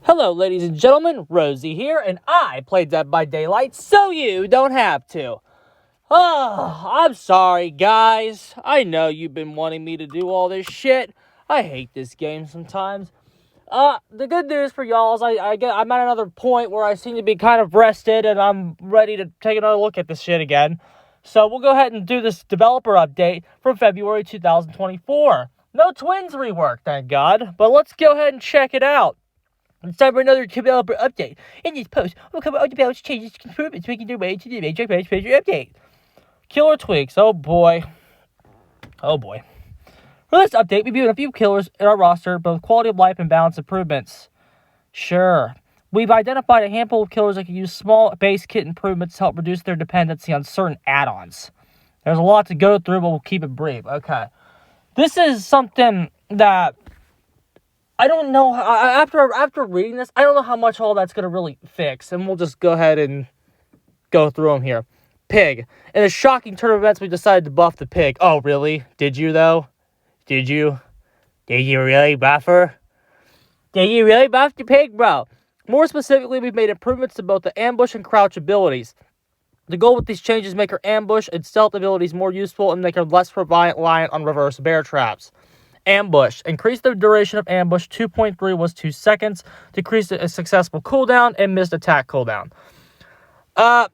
Hello, ladies and gentlemen, Rosie here, and I played Dead by Daylight so you don't have to. I'm sorry, guys. I know you've been wanting me to do all this shit. I hate this game sometimes. The good news for y'all is I'm at another point where I seem to be kind of rested, and I'm ready to take another look at this shit again. So we'll go ahead and do this developer update from February 2024. No Twins rework, thank God, but let's go ahead and check it out. It's time for another developer update. In this post, we'll cover all developers, changes, and improvements making their way to the major update. Killer tweaks. Oh boy. For this update, we viewed a few killers in our roster, both quality of life and balance improvements. Sure. We've identified a handful of killers that can use small base kit improvements to help reduce their dependency on certain add-ons. There's a lot to go through, but we'll keep it brief. Okay. This is something that I don't know. After reading this, I don't know how much all that's going to really fix. And we'll just go ahead and go through them here. Pig. In a shocking turn of events, we decided to buff the pig. Oh, really? Did you, though? Did you? Did you really buff her? Did you really buff the pig, bro? More specifically, we've made improvements to both the ambush and crouch abilities. The goal with these changes is make her ambush and stealth abilities more useful and make her less reliant on reverse bear traps. Ambush. Increase the duration of ambush. 2.3 was 2 seconds. Decrease a successful cooldown and missed attack cooldown. I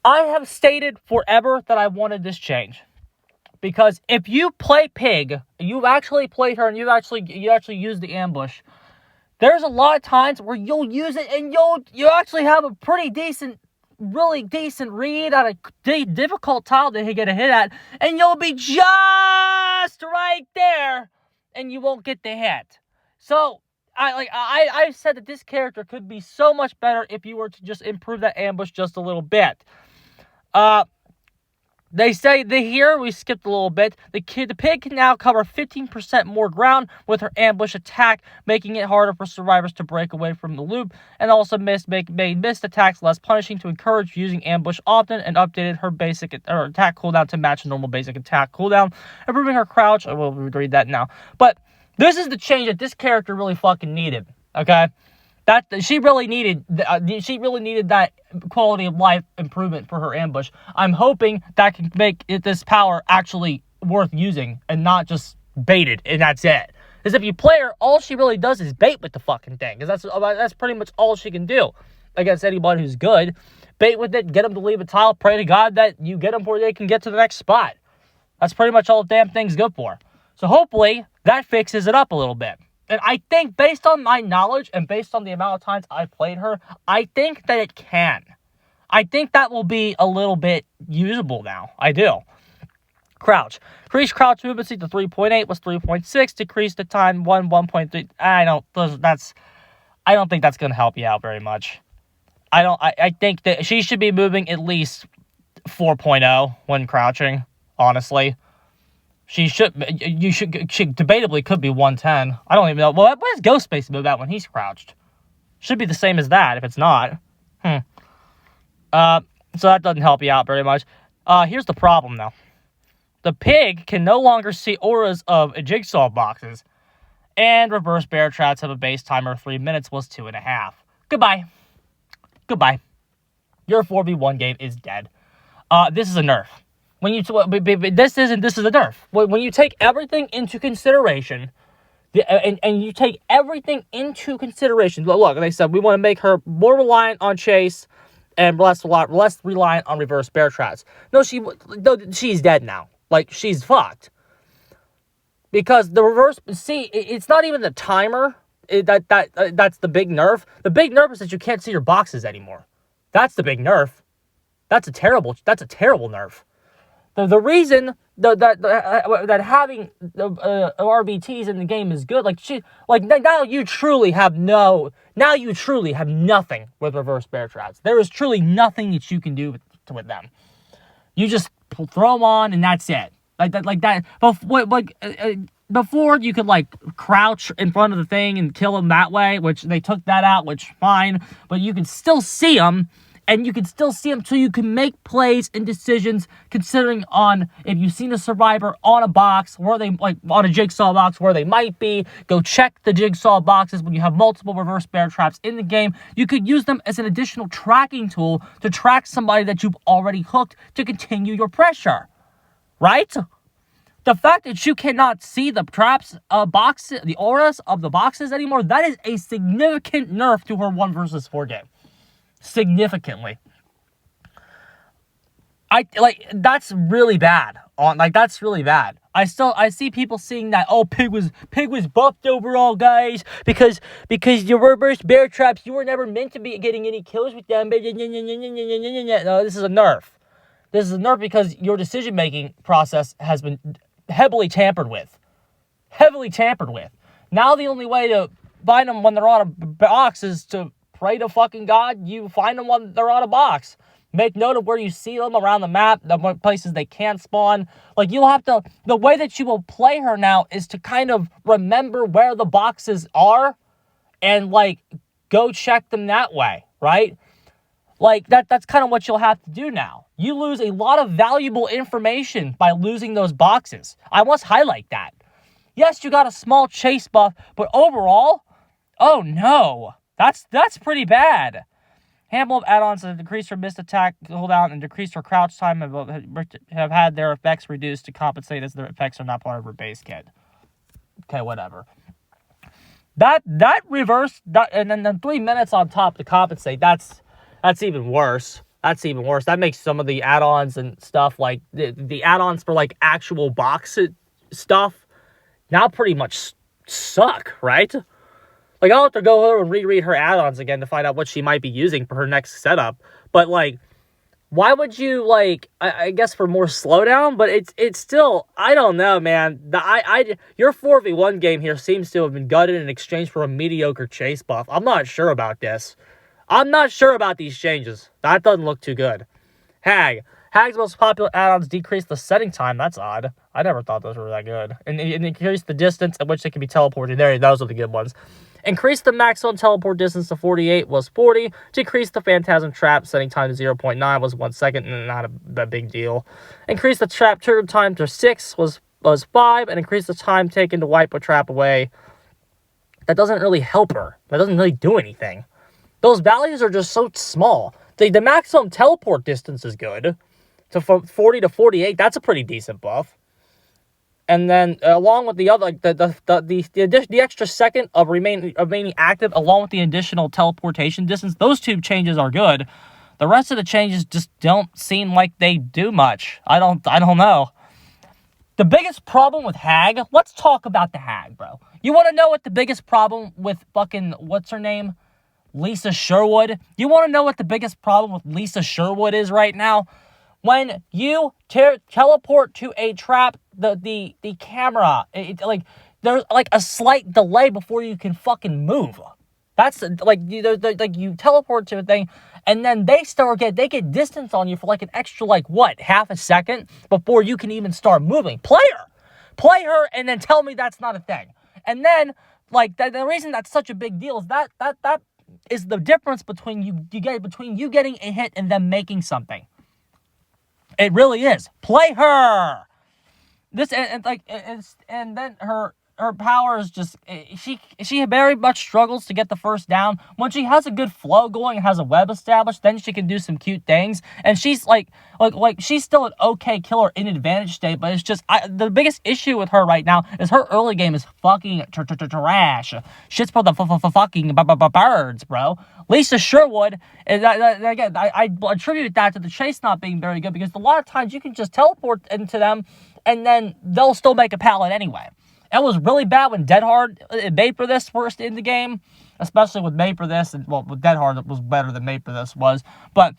have stated forever that I wanted this change. Because if you play Pig, you've actually played her and you actually use the ambush, there's a lot of times where you'll use it and you'll actually have a pretty decent, really decent read on a difficult tile to get a hit at, and you'll be just right there, and you won't get the hit. So, I said that this character could be so much better if you were to just improve that ambush just a little bit. They say here we skipped a little bit. The pig can now cover 15% more ground with her ambush attack, making it harder for survivors to break away from the loop, and also made missed attacks less punishing to encourage using ambush often, and updated her attack cooldown to match a normal basic attack cooldown, improving her crouch. I will read that now. But this is the change that this character really fucking needed. Okay. She really needed that quality of life improvement for her ambush. I'm hoping that can make this power actually worth using and not just baited and that's it. Because if you play her, all she really does is bait with the fucking thing. Because that's pretty much all she can do against anybody who's good. Bait with it, get them to leave a tile, pray to God that you get them before they can get to the next spot. That's pretty much all the damn thing's good for. So hopefully that fixes it up a little bit. And I think, based on my knowledge and based on the amount of times I've played her, I think that it can. I think that will be a little bit usable now. I do. Crouch. Increase crouch movement speed to 3.8 was 3.6. Decrease the time 1.3. I don't think that's going to help you out very much. I think that she should be moving at least 4.0 when crouching, honestly. She debatably could be 110. I don't even know. Well, what does Ghostface move at when he's crouched? Should be the same as that if it's not. So that doesn't help you out very much. Here's the problem, though. The pig can no longer see auras of jigsaw boxes. And reverse bear traps have a base timer of 3 minutes was 2.5. Goodbye. Your 4v1 game is dead. This is a nerf. This is a nerf. When you take everything into consideration, and you take everything into consideration, look, they said we want to make her more reliant on chase and less reliant on reverse bear traps. No, she's dead now. Like, she's fucked. Because the reverse, it's not even the timer. That's the big nerf. The big nerf is that you can't see your boxes anymore. That's the big nerf. That's a terrible nerf. The reason that having RBTs in the game is good, now you truly have nothing with reverse bear traps. There is truly nothing that you can do with them. You just throw them on and that's it. Like that. Before you could crouch in front of the thing and kill them that way, which they took that out, which fine, but you can still see them. and you can still see them, so you can make plays and decisions considering on if you've seen a survivor on a box, where they, like, on a jigsaw box, where they might be. Go check the jigsaw boxes when you have multiple reverse bear traps in the game. You could use them as an additional tracking tool to track somebody that you've already hooked to continue your pressure, right? The fact that you cannot see the traps, boxes, the auras of the boxes anymore, that is a significant nerf to her 1 versus 4 game. Significantly. That's really bad. That's really bad. I see people seeing that, oh, Pig was buffed overall, guys, because your reverse bear traps, you were never meant to be getting any kills with them. No, this is a nerf. This is a nerf because your decision-making process has been heavily tampered with. Now the only way to find them when they're on a box is to pray to fucking God you find them when they're on a box. Make note of where you see them around the map, the places they can spawn. Like, you'll have to, the way that you will play her now is to kind of remember where the boxes are and, like, go check them that way, right? Like, that's kind of what you'll have to do now. You lose a lot of valuable information by losing those boxes. I must highlight that. Yes, you got a small chase buff, but overall, oh no. That's pretty bad. Handful of add-ons that decrease her missed attack cooldown and decrease her crouch time have had their effects reduced to compensate as their effects are not part of her base kit. Okay, whatever. That reverse, and then 3 minutes on top to compensate, that's even worse. That makes some of the add-ons and stuff, like the add-ons for, like, actual box stuff now pretty much suck, right? Like, I'll have to go over and reread her add-ons again to find out what she might be using for her next setup. But, like, why would you, like, I guess for more slowdown? But it's still, I don't know, man. Your 4v1 game here seems to have been gutted in exchange for a mediocre chase buff. I'm not sure about this. I'm not sure about these changes. That doesn't look too good. Hag's most popular add-ons decrease the setting time. That's odd. I never thought those were that good. And increase the distance at which they can be teleported. There, those are the good ones. Increase the maximum teleport distance to 48 was 40. Decrease the Phantasm trap setting time to 0.9 was 1 second. Not a big deal. Increase the trap trigger time to 6 was 5. And increase the time taken to wipe a trap away. That doesn't really help her. That doesn't really do anything. Those values are just so small. The maximum teleport distance is good. So from 40 to 48, that's a pretty decent buff. And then along with the other, like the extra second of remaining active, along with the additional teleportation distance, those two changes are good. The rest of the changes just don't seem like they do much. I don't know. The biggest problem with Hag, let's talk about the Hag, bro. You want to know what the biggest problem with fucking, what's her name? Lisa Sherwood. You want to know what the biggest problem with Lisa Sherwood is right now? When you teleport to a trap, the camera, there's like a slight delay before you can fucking move. That's like you teleport to a thing, and then they get distance on you for like an extra half a second before you can even start moving. Play her, and then tell me that's not a thing. And then the reason that's such a big deal is that is the difference between you getting a hit and them making something. It really is. Play her. This and then her power is just she very much struggles to get the first down. When she has a good flow going and has a web established, then she can do some cute things. And she's like she's still an okay killer in advantage state, but it's just the biggest issue with her right now is her early game is fucking trash. Shit's for the fucking birds, bro. Lisa Sherwood, again, I attribute that to the chase not being very good because a lot of times you can just teleport into them and then they'll still make a pallet anyway. It was really bad when Dead Hard made for this first in the game, especially with Made for This, and with Dead Hard it was better than Made for This was. But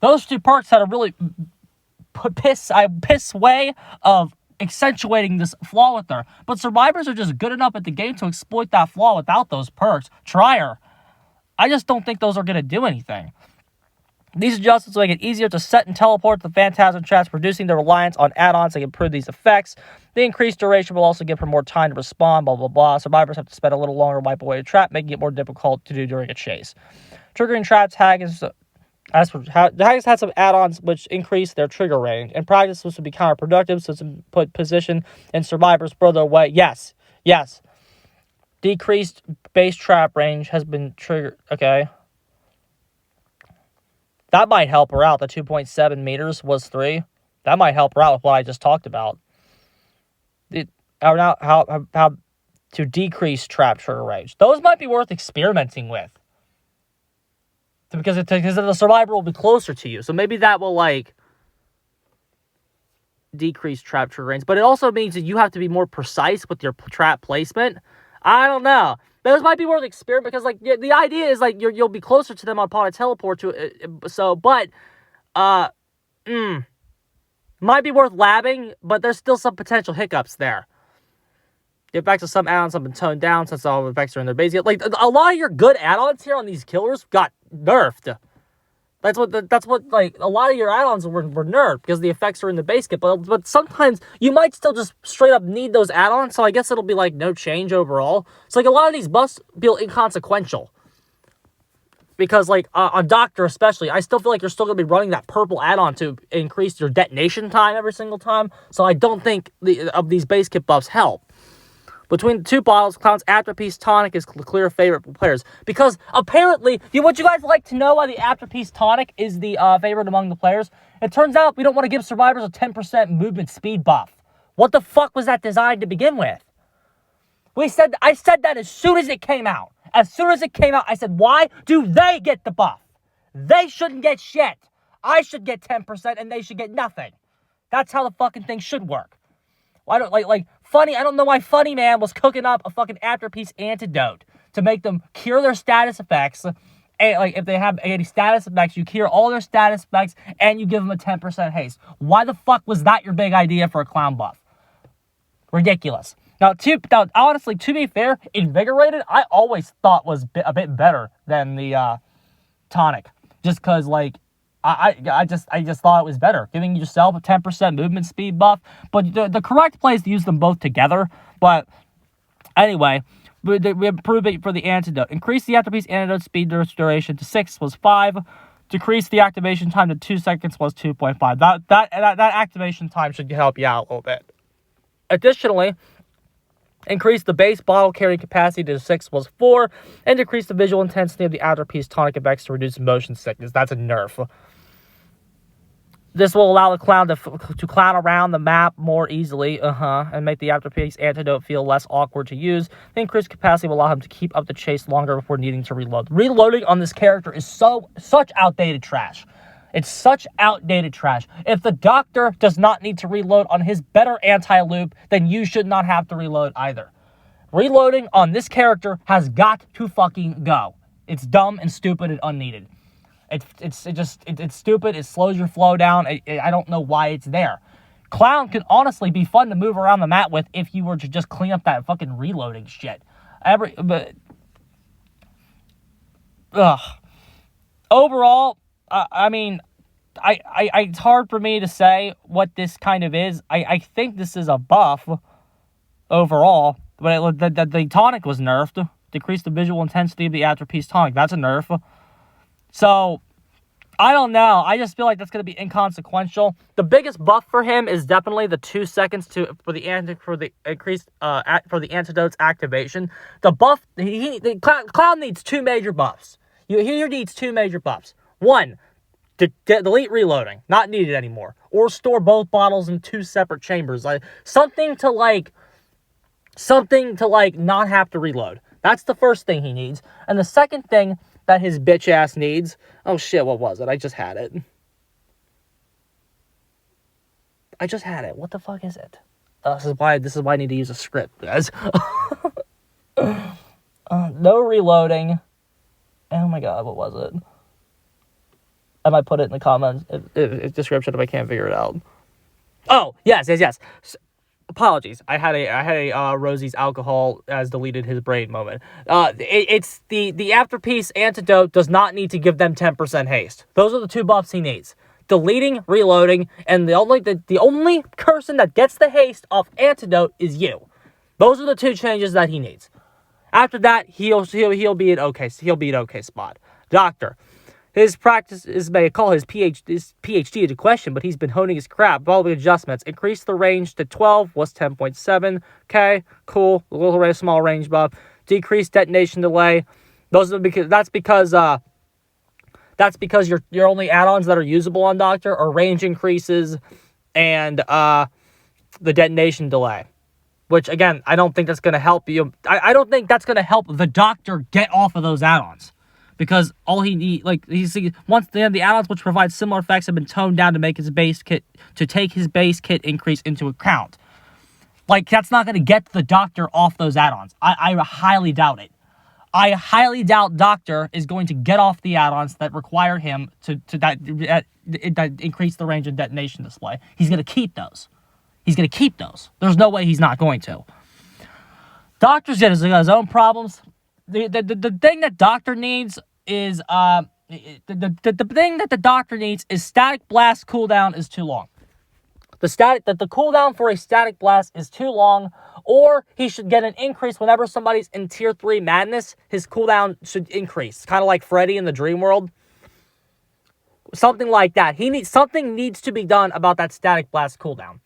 those two perks had a really piss way of accentuating this flaw with her. But survivors are just good enough at the game to exploit that flaw without those perks. Try her. I just don't think those are going to do anything. These adjustments make it easier to set and teleport the Phantasm traps, reducing the reliance on add-ons that improve these effects. The increased duration will also give her more time to respond, blah, blah, blah. Survivors have to spend a little longer to wipe away a trap, making it more difficult to do during a chase. Triggering traps, Hag is The hags had some add-ons which increase their trigger range. In practice, this would be counterproductive, so it's put position and survivors further away. Yes. Decreased base trap range has been triggered. Okay. That might help her out. The 2.7 meters was 3. That might help her out with what I just talked about. How to decrease trap trigger range. Those might be worth experimenting with. Because the survivor will be closer to you. So maybe that will, like, decrease trap trigger range. But it also means that you have to be more precise with your trap placement. I don't know. Those might be worth experimenting. Because, like, the idea is, like, you'll be closer to them upon a teleport to it. Might be worth labbing, but there's still some potential hiccups there. The effects of some add-ons have been toned down since all the effects are in their base. Like, a lot of your good add-ons here on these killers got nerfed. That's what like a lot of your add-ons were nerfed because the effects are in the base kit. But sometimes you might still just straight up need those add-ons. So I guess it'll be like no change overall. So like a lot of these buffs feel inconsequential. Because like on Doctor especially, I still feel like you're still going to be running that purple add-on to increase your detonation time every single time. So I don't think these base kit buffs help. Between the two bottles, Clown's Afterpiece Tonic is the clear favorite for players. Because apparently, what you guys like to know why the Afterpiece Tonic is the favorite among the players? It turns out we don't want to give survivors a 10% movement speed buff. What the fuck was that designed to begin with? I said that as soon as it came out. As soon as it came out, I said, why do they get the buff? They shouldn't get shit. I should get 10% and they should get nothing. That's how the fucking thing should work. I don't know why Funny Man was cooking up a fucking Afterpiece antidote to make them cure their status effects. And, like, if they have any status effects, you cure all their status effects and you give them a 10% haste. Why the fuck was that your big idea for a clown buff? Ridiculous. Now, honestly, to be fair, Invigorated, I always thought was a bit better than the tonic. Just because, like, I just thought it was better, giving yourself a 10% movement speed buff. But the correct play is to use them both together. But anyway, we improved it for the antidote. Increase the Afterpiece antidote speed duration to 6 was 5. Decrease the activation time to 2 seconds was 2.5. That activation time should help you out a little bit. Additionally, increase the base bottle carrying capacity to 6 was 4, and decrease the visual intensity of the Afterpiece Tonic effects to reduce motion sickness. That's a nerf. This will allow the clown to clown around the map more easily, and make the Afterpiece antidote feel less awkward to use. The increased capacity will allow him to keep up the chase longer before needing to reload. Reloading on this character is such outdated trash. It's such outdated trash. If the Doctor does not need to reload on his better anti-loop, then you should not have to reload either. Reloading on this character has got to fucking go. It's dumb and stupid and unneeded. It's stupid. It slows your flow down. I don't know why it's there. Clown can honestly be fun to move around the map with if you were to just clean up that fucking reloading shit. Overall, I mean, it's hard for me to say what this kind of is. I think this is a buff overall, but the tonic was nerfed. Decreased the visual intensity of the Afterpiece Tonic. That's a nerf. So, I don't know. I just feel like that's going to be inconsequential. The biggest buff for him is definitely the 2 seconds for the antidote's activation. The buff, Clown needs 2 major buffs. He needs 2 major buffs. 1, to delete reloading, not needed anymore, or store both bottles in 2 separate chambers, like something to not have to reload. That's the first thing he needs. And the second thing that his bitch ass needs, oh shit, what was it? I just had it. What the fuck is it? This is why I need to use a script, guys. No reloading. Oh my god, what was it? I might put it in the comments, description if I can't figure it out. Oh, yes. Apologies. I had a Rosie's alcohol has deleted his brain moment. It's the Afterpiece antidote does not need to give them 10% haste. Those are the 2 buffs he needs. Deleting, reloading, and the only person that gets the haste off antidote is you. Those are the 2 changes that he needs. After that, he'll be an okay spot. Doctor. His practice is, may call his PhD into question, but he's been honing his craft. All the adjustments. Increased the range to 12, was 10.7. Okay, cool. A little small range buff. Decreased detonation delay. That's because your only add-ons that are usable on Doctor are range increases and the detonation delay. Which, again, I don't think that's going to help you. I don't think that's going to help the Doctor get off of those add-ons. Because all he needs, once the add-ons which provide similar effects have been toned down to make his base kit, to take his base kit increase into account. Like, that's not going to get the Doctor off those add-ons. I highly doubt it. I highly doubt Doctor is going to get off the add-ons that require him to increase the range of detonation display. He's going to keep those. There's no way he's not going to. Doctor's got his own problems. The thing that Doctor needs is the thing that the Doctor needs is static blast cooldown is too long. The cooldown for a static blast is too long, or he should get an increase whenever somebody's in tier 3 madness. His cooldown should increase, kind of like Freddy in the Dream World. Something like that. Something needs to be done about that static blast cooldown.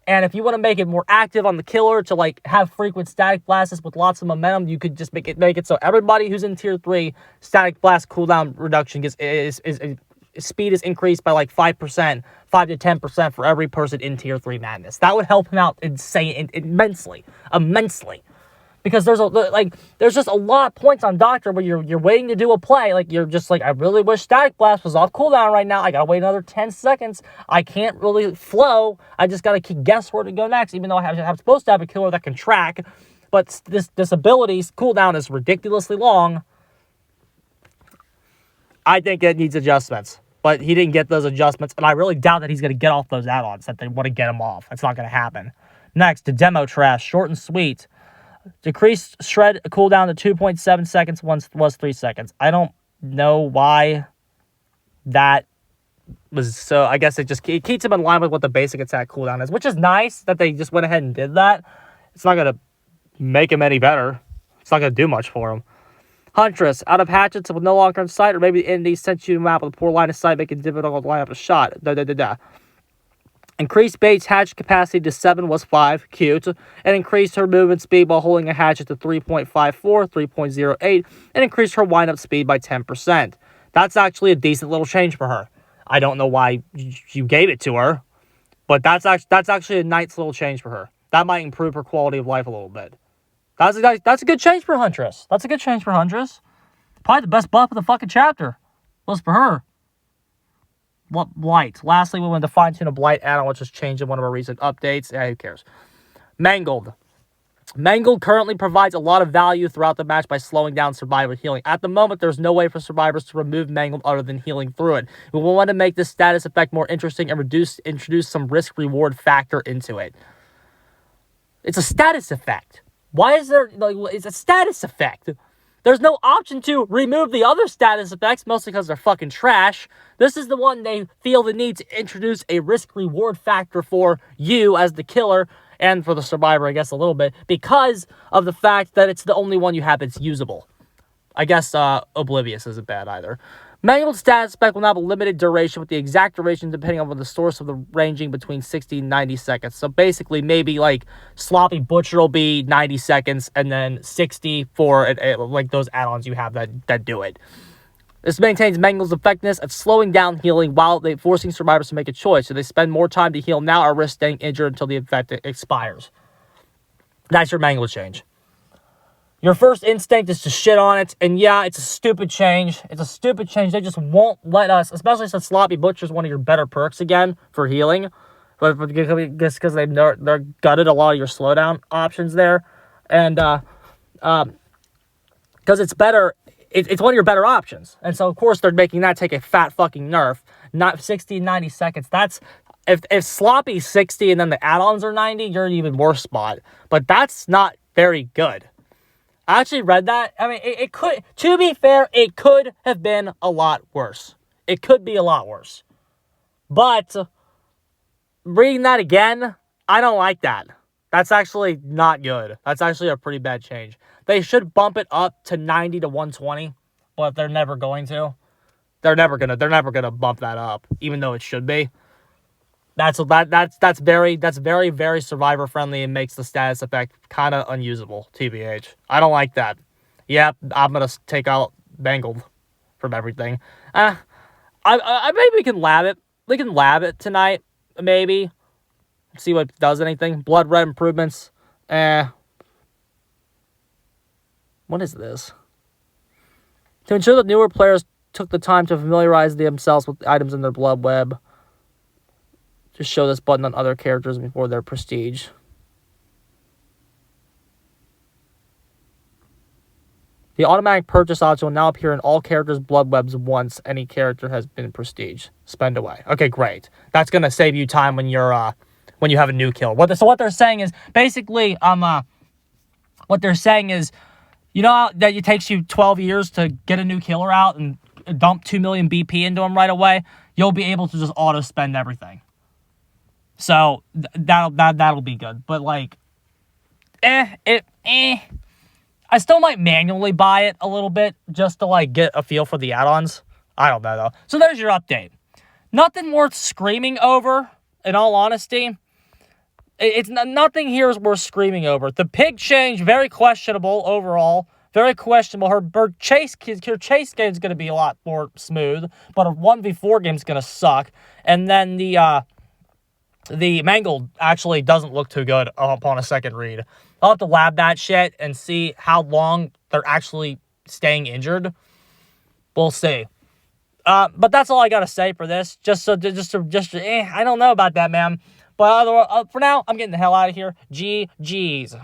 And if you want to make it more active on the killer to like have frequent static blasts with lots of momentum, you could just make it so everybody who's in tier 3 static blast cooldown reduction speed is increased by like 5%, 5 to 10% for every person in tier 3 madness. That would help him out immensely. Because there's just a lot of points on Doctor where you're waiting to do a play. Like, you're just like, I really wish Static Blast was off cooldown right now. I gotta wait another 10 seconds. I can't really flow. I just gotta guess where to go next, even though I'm supposed to have a killer that can track. But this ability's cooldown is ridiculously long. I think it needs adjustments. But he didn't get those adjustments, and I really doubt that he's gonna get off those add-ons that they want to get him off. That's not gonna happen. Next, the demo trash, short and sweet. Decreased shred cooldown to 2.7 seconds was 3 seconds. I don't know why that was so. I guess it keeps him in line with what the basic attack cooldown is, which is nice that they just went ahead and did that. It's not going to make him any better. It's not going to do much for him. Huntress, out of hatchets with no longer in sight, or maybe the enemy sent you a map with a poor line of sight, making it difficult to line up a shot. Increased Bait's hatchet capacity to 7 was 5, cute, and increased her movement speed while holding a hatchet to 3.54, 3.08, and increased her wind-up speed by 10%. That's actually a decent little change for her. I don't know why you gave it to her, but that's actually a nice little change for her. That might improve her quality of life a little bit. That's a good change for Huntress. Probably the best buff of the fucking chapter was for her. Blight. Lastly, we went to fine-tune a Blight add-on, which was changed in one of our recent updates. Who cares? Mangled. Mangled currently provides a lot of value throughout the match by slowing down survivor healing. At the moment, there's no way for survivors to remove Mangled other than healing through it. We want to make this status effect more interesting and introduce some risk-reward factor into it. It's a status effect. Why is there... it's a status effect. There's no option to remove the other status effects, mostly because they're fucking trash. This is the one they feel the need to introduce a risk-reward factor for you as the killer, and for the survivor, I guess, a little bit, because of the fact that it's the only one you have that's usable. I guess Oblivious isn't bad either. Mangled status spec will now have a limited duration, with the exact duration depending on the source of the ranging between 60 and 90 seconds. So basically, maybe like Sloppy Butcher will be 90 seconds, and then 60 for like those add-ons you have that do it. This maintains Mangled's effectiveness at slowing down healing while forcing survivors to make a choice. So they spend more time to heal now or risk staying injured until the effect expires. That's your Mangled change. Your first instinct is to shit on it, and yeah, it's a stupid change. They just won't let us, especially since Sloppy Butcher is one of your better perks again for healing. But just because they're gutted a lot of your slowdown options there. And because it's better, it's one of your better options. And so, of course, they're making that take a fat fucking nerf. Not 60 and 90 seconds. That's... If Sloppy's 60 and then the add-ons are 90, you're in an even worse spot. But that's not very good. I actually read that. I mean, it could, to be fair, it could have been a lot worse. It could be a lot worse. But reading that again, I don't like that. That's actually not good. That's actually a pretty bad change. They should bump it up to 90 to 120, but they're never going to. They're never gonna bump that up, even though it should be. That's very, very survivor friendly and makes the status effect kind of unusable. TBH, I don't like that. Yep, I'm gonna take out Mangled from everything. I maybe we can lab it. We can lab it tonight, maybe. See what does anything. Blood red improvements. What is this? To ensure that newer players took the time to familiarize themselves with items in their blood web. Just show this button on other characters before their prestige. The automatic purchase option will now appear in all characters' blood webs once any character has been prestige. Spend away. Okay, great. That's gonna save you time when you're when you have a new kill. So what they're saying is basically what they're saying is, you know how that it takes you 12 years to get a new killer out and dump 2 million BP into him right away? You'll be able to just auto spend everything. So that'll be good. But like, I still might manually buy it a little bit just to like get a feel for the add-ons. I don't know though. So there's your update. Nothing worth screaming over, in all honesty. It's nothing here is worth screaming over. The pig change, very questionable overall. Very questionable. Her chase game is going to be a lot more smooth, but a 1v4 game is going to suck. And then the Mangled actually doesn't look too good upon a second read. I'll have to lab that shit and see how long they're actually staying injured. We'll see. But that's all I gotta say for this. I don't know about that, man. But for now, I'm getting the hell out of here. GG's.